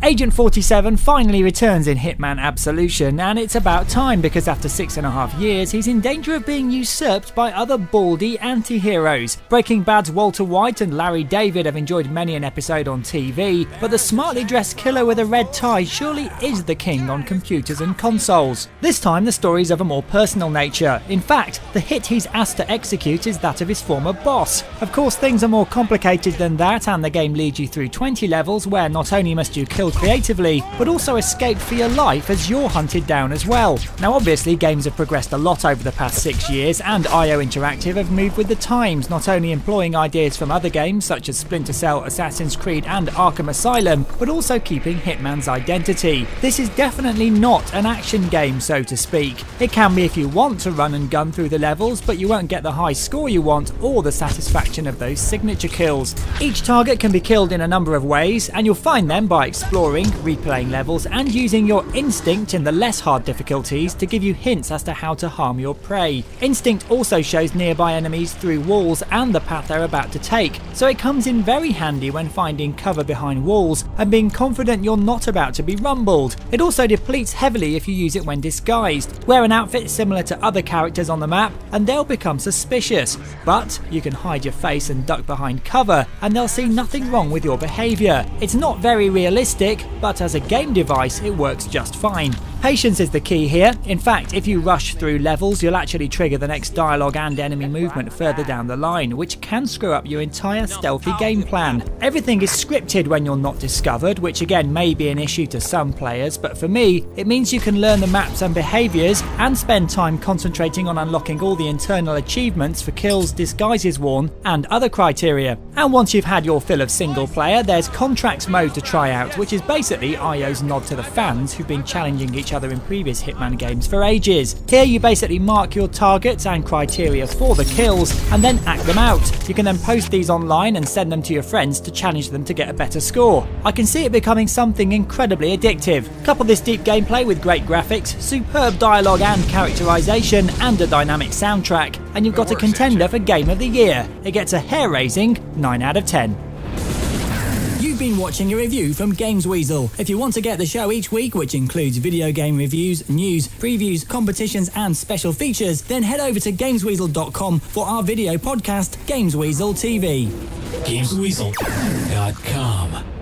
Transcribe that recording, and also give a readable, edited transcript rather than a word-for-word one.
Agent 47 finally returns in Hitman Absolution, and it's about time because after 6.5 years he's in danger of being usurped by other baldy anti-heroes. Breaking Bad's Walter White and Larry David have enjoyed many an episode on TV, but the smartly dressed killer with a red tie surely is the king on computers and consoles. This time the story's of a more personal nature. In fact, the hit he's asked to execute is that of his former boss. Of course, things are more complicated than that, and the game leads you through 20 levels where not only must you kill creatively, but also escape for your life as you're hunted down as well. Now obviously games have progressed a lot over the past 6 years, and IO Interactive have moved with the times, not only employing ideas from other games such as Splinter Cell, Assassin's Creed and Arkham Asylum, but also keeping Hitman's identity. This is definitely not an action game, so to speak. It can be if you want to run and gun through the levels, but you won't get the high score you want or the satisfaction of those signature kills. Each target can be killed in a number of ways, and you'll find them by exploring, replaying levels and using your instinct in the less hard difficulties to give you hints as to how to harm your prey. Instinct also shows nearby enemies through walls and the path they're about to take, so it comes in very handy when finding cover behind walls and being confident you're not about to be rumbled. It also depletes heavily if you use it when disguised. Wear an outfit similar to other characters on the map and they'll become suspicious, but you can hide your face and duck behind cover and they'll see nothing wrong with your behaviour. It's not very realistic, but as a game device it works just fine. Patience is the key here. In fact, if you rush through levels, you'll actually trigger the next dialogue and enemy movement further down the line, which can screw up your entire stealthy game plan. Everything is scripted when you're not discovered, which again may be an issue to some players, but for me, it means you can learn the maps and behaviours and spend time concentrating on unlocking all the internal achievements for kills, disguises worn, and other criteria. And once you've had your fill of single player, there's contracts mode to try out, which is basically IO's nod to the fans who've been challenging each other in previous Hitman games for ages. Here you basically mark your targets and criteria for the kills and then act them out. You can then post these online and send them to your friends to challenge them to get a better score. I can see it becoming something incredibly addictive. Couple this deep gameplay with great graphics, superb dialogue and characterization, and a dynamic soundtrack, and you've got a contender for Game of the Year. It gets a hair-raising 9 out of 10. You've been watching a review from Gamesweasel. If you want to get the show each week, which includes video game reviews, news, previews, competitions and special features, then head over to Gamesweasel.com for our video podcast, Gamesweasel TV. Gamesweasel.com